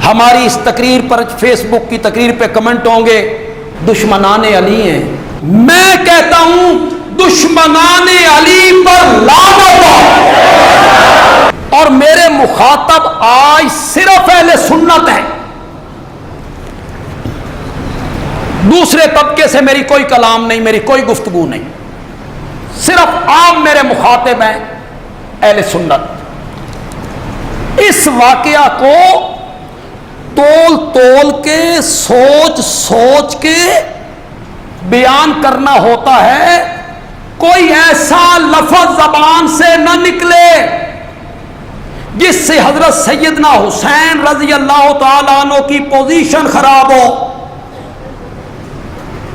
ہماری اس تقریر پر فیس بک کی تقریر پہ کمنٹ ہوں گے دشمنان علی ہیں. میں کہتا ہوں دشمنان علی پر لعنت ہو. اور میرے مخاطب آج صرف اہل سنت ہے. دوسرے طبقے سے میری کوئی کلام نہیں, میری کوئی گفتگو نہیں. صرف آپ میرے مخاطب ہیں اہل سنت. اس واقعہ کو تول تول کے سوچ سوچ کے بیان کرنا ہوتا ہے. کوئی ایسا لفظ زبان سے نہ نکلے جس سے حضرت سیدنا حسین رضی اللہ تعالیٰ عنہ کی پوزیشن خراب ہو.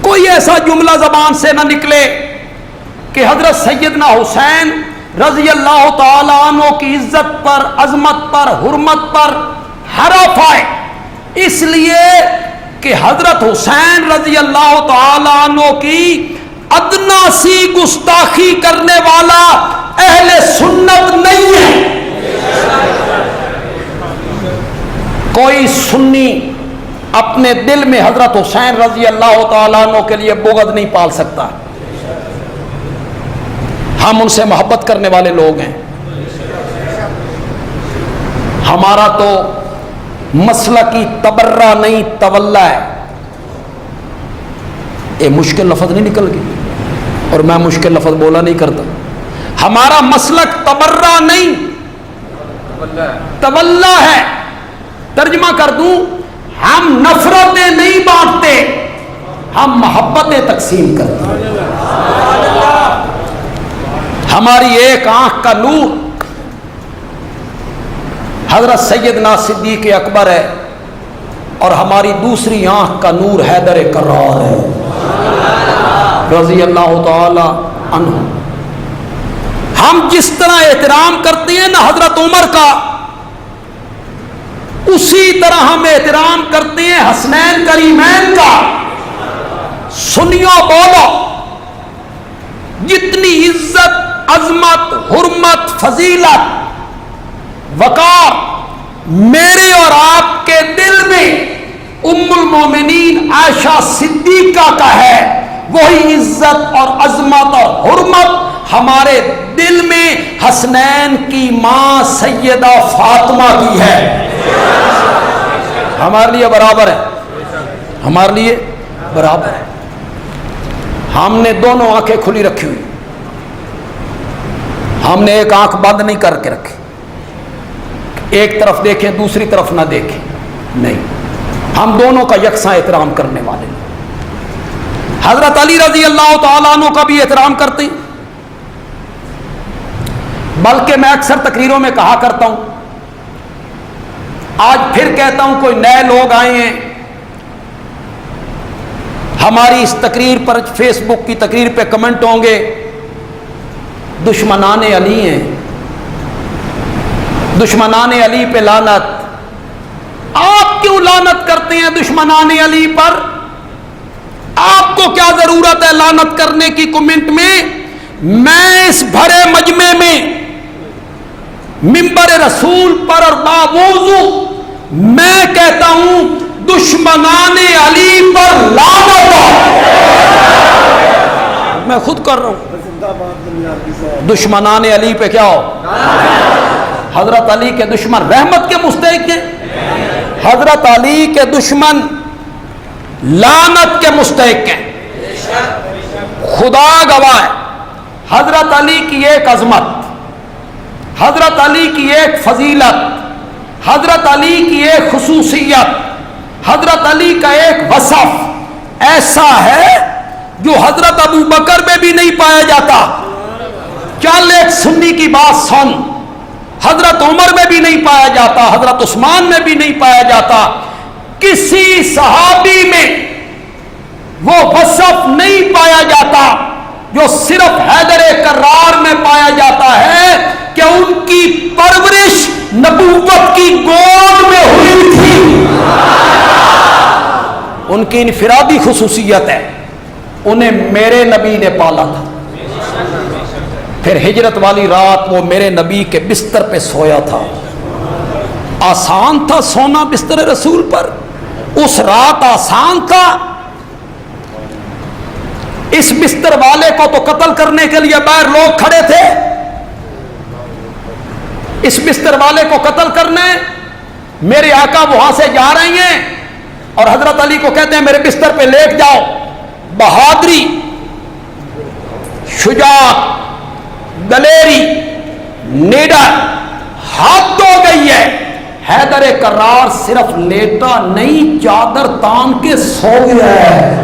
کوئی ایسا جملہ زبان سے نہ نکلے کہ حضرت سیدنا حسین رضی اللہ تعالیٰ عنہ کی عزت پر, عظمت پر, حرمت پر حرف آئے. اس لیے کہ حضرت حسین رضی اللہ تعالیٰ عنہ کی ادنا سی گستاخی کرنے والا اہل سنت نہیں ہے. کوئی سنی اپنے دل میں حضرت حسین رضی اللہ تعالیٰ عنہ کے لیے بغض نہیں پال سکتا. ہم ان سے محبت کرنے والے لوگ ہیں. ہمارا تو مسئلہ کی تبرہ نہیں تولا ہے. یہ مشکل لفظ نہیں نکل گئی اور میں مشکل لفظ بولا نہیں کرتا. ہمارا مسلک تبرہ نہیں تولا ہے. ترجمہ کر دوں, ہم نفرتیں نہیں بانٹتے, ہم محبتیں تقسیم کرتے ہیں. ہماری ایک آنکھ کا نور حضرت سیدنا صدیق اکبر ہے اور ہماری دوسری آنکھ کا نور حیدر کرار ہے رضی اللہ تعالی عنہ. ہم جس طرح احترام کرتے ہیں نا حضرت عمر کا, اسی طرح ہم احترام کرتے ہیں حسنین کریمین کا. سنیو بولو, جتنی عزت, عظمت, حرمت, فضیلت, وقار میرے اور آپ کے دل میں ام المومنین عائشہ صدیقہ کا ہے, وہی عزت اور عظمت اور حرمت ہمارے دل میں حسنین کی ماں سیدہ فاطمہ کی ہے. ہمارے لیے برابر ہے, ہمارے لیے برابر ہے. ہم نے دونوں آنکھیں کھلی رکھی ہوئی, ہم نے ایک آنکھ بند نہیں کر کے رکھی, ایک طرف دیکھیں دوسری طرف نہ دیکھیں, نہیں. ہم دونوں کا یکساں احترام کرنے والے. حضرت علی رضی اللہ تعالیٰ عنہ کا بھی احترام کرتے ہیں. بلکہ میں اکثر تقریروں میں کہا کرتا ہوں, آج پھر کہتا ہوں, کوئی نئے لوگ آئے ہیں ہماری اس تقریر پر فیس بک کی تقریر پہ کمنٹ ہوں گے دشمنان علی ہیں, دشمنان علی پہ لعنت. آپ کیوں لعنت کرتے ہیں دشمنان علی پر؟ آپ کو کیا ضرورت ہے لعنت کرنے کی کمنٹ میں؟ میں اس بھرے مجمع میں منبر رسول پر اور باوضو میں کہتا ہوں دشمنان علی پر لعنت ہو. میں خود کر رہا ہوں. دشمنان علی پہ کیا ہو؟ حضرت علی کے دشمن رحمت کے مستحق ہیں, حضرت علی کے دشمن لعنت کے مستحق ہیں. خدا گواہ ہے, حضرت علی کی ایک عظمت, حضرت علی کی ایک فضیلت, حضرت علی کی ایک خصوصیت, حضرت علی کا ایک وصف ایسا ہے جو حضرت ابو بکر میں بھی نہیں پایا جاتا. چل ایک سنی کی بات سن, حضرت عمر میں بھی نہیں پایا جاتا, حضرت عثمان میں بھی نہیں پایا جاتا. کسی صحابی میں وہ وصف نہیں پایا جاتا جو صرف حیدر کرار میں پایا جاتا ہے کہ ان کی پرورش نبوت کی گود میں ہوئی تھی. ان کی انفرادی خصوصیت ہے, انہیں میرے نبی نے پالا تھا. پھر ہجرت والی رات وہ میرے نبی کے بستر پہ سویا تھا. آسان تھا سونا بستر رسول پر؟ اس رات آسان تھا؟ اس بستر والے کو تو قتل کرنے کے لیے باہر لوگ کھڑے تھے، اس بستر والے کو قتل کرنے میرے آقا وہاں سے جا رہے ہیں اور حضرت علی کو کہتے ہیں میرے بستر پہ لیٹ جاؤ۔ بہادری، شجاعت، دلیری، نیڈر حد ہو گئی ہے۔ حیدر کرار صرف لیٹا نہیں، چادر تان کے سو گیا ہے۔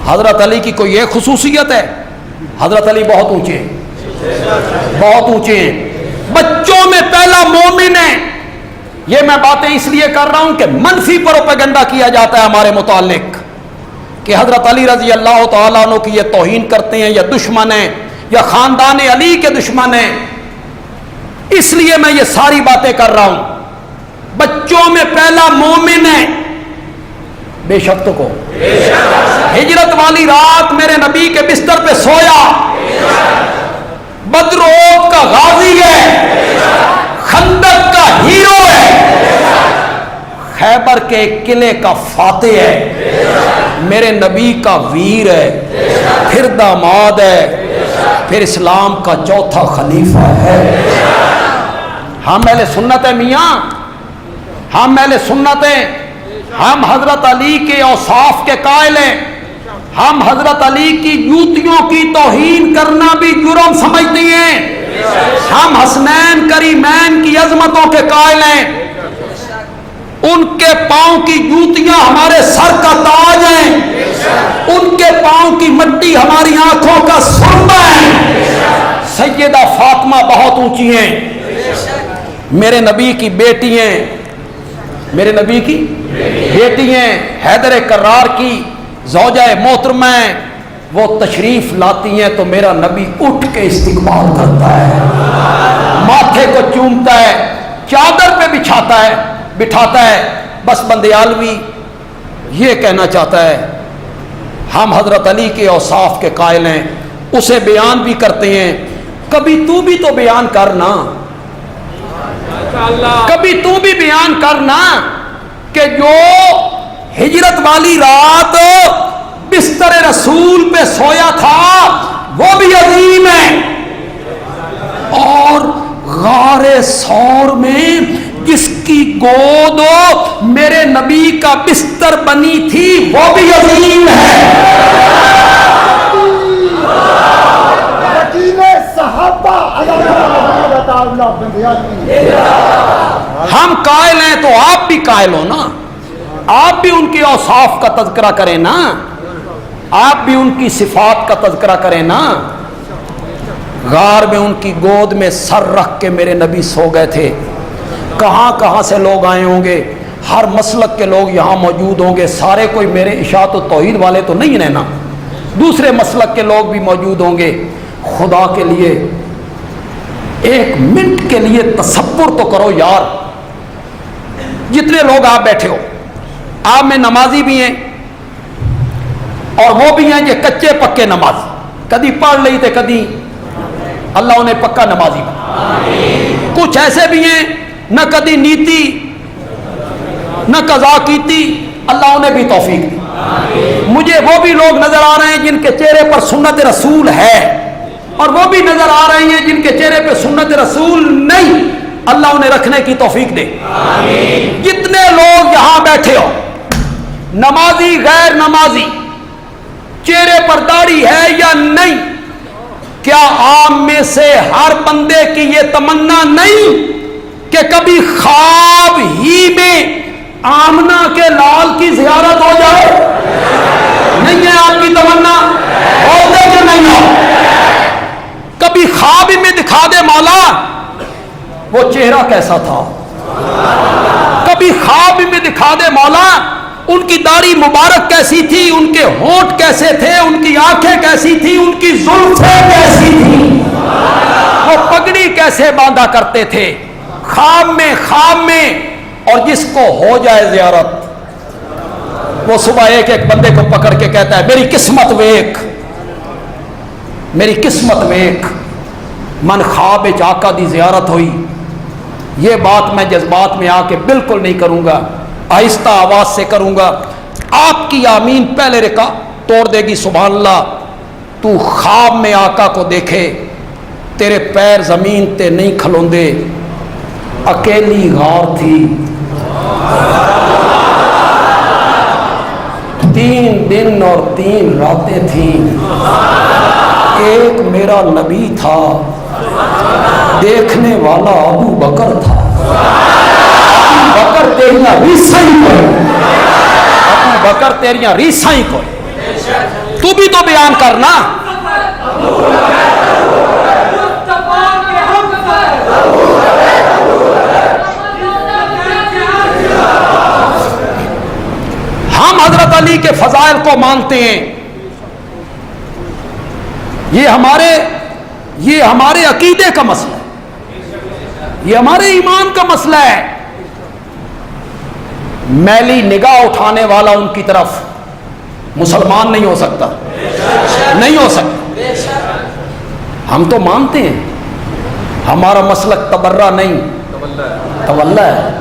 حضرت علی کی کوئی یہ خصوصیت ہے؟ حضرت علی بہت اونچے ہیں، بہت اونچے ہیں، بچوں میں پہلا مومن ہے۔ یہ میں باتیں اس لیے کر رہا ہوں کہ منفی پروپیگنڈا کیا جاتا ہے ہمارے متعلق کہ حضرت علی رضی اللہ تعالیٰ عنہ کی یہ توہین کرتے ہیں، یا دشمن ہیں، یا خاندان علی کے دشمن ہیں۔ اس لیے میں یہ ساری باتیں کر رہا ہوں۔ بچوں میں پہلا مومن ہے، بے شک تو کو ہجرت والی رات میرے نبی کے بستر پہ سویا، بدر احد کا غازی ہے، خندق کا ہیرو ہے، خیبر کے قلعے کا فاتح ہے، میرے نبی کا ویر ہے، پھر داماد ہے، پھر اسلام کا چوتھا خلیفہ ہے۔ ہم اہل سنت ہیں میاں، ہم اہل سنت ہیں، ہم حضرت علی کے اوصاف کے قائل ہیں، ہم حضرت علی کی جوتیوں کی توہین کرنا بھی جرم سمجھتے ہیں، ہم حسنین کریمین کی عظمتوں کے قائل ہیں، ان کے پاؤں کی جوتیاں ہمارے سر کا تاج ہیں، ان کے پاؤں کی مٹی ہماری آنکھوں کا سرما ہے۔ سیدہ فاطمہ بہت اونچی ہیں، میرے نبی کی بیٹی ہیں، میرے نبی کی بیٹی ہیں، حیدر کرار کی زوجہ محترمہ ہیں، وہ تشریف لاتی ہیں تو میرا نبی اٹھ کے استقبال کرتا ہے، ماتھے کو چومتا ہے، چادر پہ بٹھاتا ہے۔ بس بندیالوی یہ کہنا چاہتا ہے ہم حضرت علی کے اوصاف کے قائل ہیں، اسے بیان بھی کرتے ہیں۔ کبھی تو بھی تو بیان کرنا، کبھی تو بھی بیان کرنا کہ جو ہجرت والی رات بستر رسول پہ سویا تھا وہ بھی عظیم ہے، اور غار ثور میں جس کی گود میرے نبی کا بستر بنی تھی وہ بھی عظیم ہے۔ ہم قائل ہیں تو آپ بھی قائل ہو نا، آپ بھی ان کے اوصاف کا تذکرہ کریں نا، آپ بھی ان کی صفات کا تذکرہ کریں نا۔ غار میں ان کی گود میں سر رکھ کے میرے نبی سو گئے تھے۔ کہاں کہاں سے لوگ آئے ہوں گے، ہر مسلک کے لوگ یہاں موجود ہوں گے، سارے کوئی میرے اشاعت و توحید والے تو نہیں رہنا، دوسرے مسلک کے لوگ بھی موجود ہوں گے۔ خدا کے لیے ایک منٹ کے لیے تصور تو کرو یار، جتنے لوگ آپ بیٹھے ہو، آپ میں نمازی بھی ہیں اور وہ بھی ہیں جو کچے پکے نمازی، کدی پڑھ لی تھے کدی، اللہ انہیں پکا نمازی بنا۔ کچھ ایسے بھی ہیں نہ کدی نیتی نہ قضا کیتی، اللہ انہیں بھی توفیق دی۔ مجھے وہ بھی لوگ نظر آ رہے ہیں جن کے چہرے پر سنت رسول ہے، اور وہ بھی نظر آ رہے ہیں جن کے چہرے پہ سنت رسول نہیں، اللہ انہیں رکھنے کی توفیق دے۔ جتنے لوگ یہاں بیٹھے ہو، نمازی غیر نمازی، چہرے پر داڑھی ہے یا نہیں، کیا عام میں سے ہر بندے کی یہ تمنا نہیں کہ کبھی خواب ہی میں آمنہ کے لال کی زیارت ہو جائے؟ نہیں ہے آپ کی تمنا؟ ہوتے کہ نہیں ہو؟ کبھی خواب میں دکھا دے مولا وہ چہرہ کیسا تھا، کبھی خواب میں دکھا دے مولا ان کی داڑھی مبارک کیسی تھی، ان کے ہونٹ کیسے تھے، ان کی آنکھیں کیسی تھی، ان کی زلفیں کیسی تھی، وہ پگڑی کیسے باندھا کرتے تھے، خواب میں اور جس کو ہو جائے زیارت وہ صبح ایک ایک بندے کو پکڑ کے کہتا ہے میری قسمت ویک، میری قسمت ویک، من خواب آقا دی زیارت ہوئی، یہ بات میں جذبات میں آ کے بالکل نہیں کروں گا، آہستہ آواز سے کروں گا۔ آپ کی آمین پہلے رکا توڑ دے گی۔ سبحان اللہ، تو خواب میں آقا کو دیکھے، تیرے پیر زمین تے نہیں کھلوندے، اکیلی غار تھی، 3 دن اور 3 راتیں تھیں، ایک میرا نبی تھا، دیکھنے والا ابو بکر تھا۔ ابو بکر تیریاں ریساں ہی کوئی، ابو بکر تیریاں ریساں ہی کوئی، تو بھی تو بیان کرنا۔ ہم حضرت علی کے فضائل کو مانتے ہیں، یہ ہمارے عقیدے کا مسئلہ ہے، یہ ہمارے ایمان کا مسئلہ ہے۔ میلی نگاہ اٹھانے والا ان کی طرف مسلمان نہیں ہو سکتا، نہیں ہو سکتا۔ ہم تو مانتے ہیں، ہمارا مسلک تبرہ نہیں، تولا ہے۔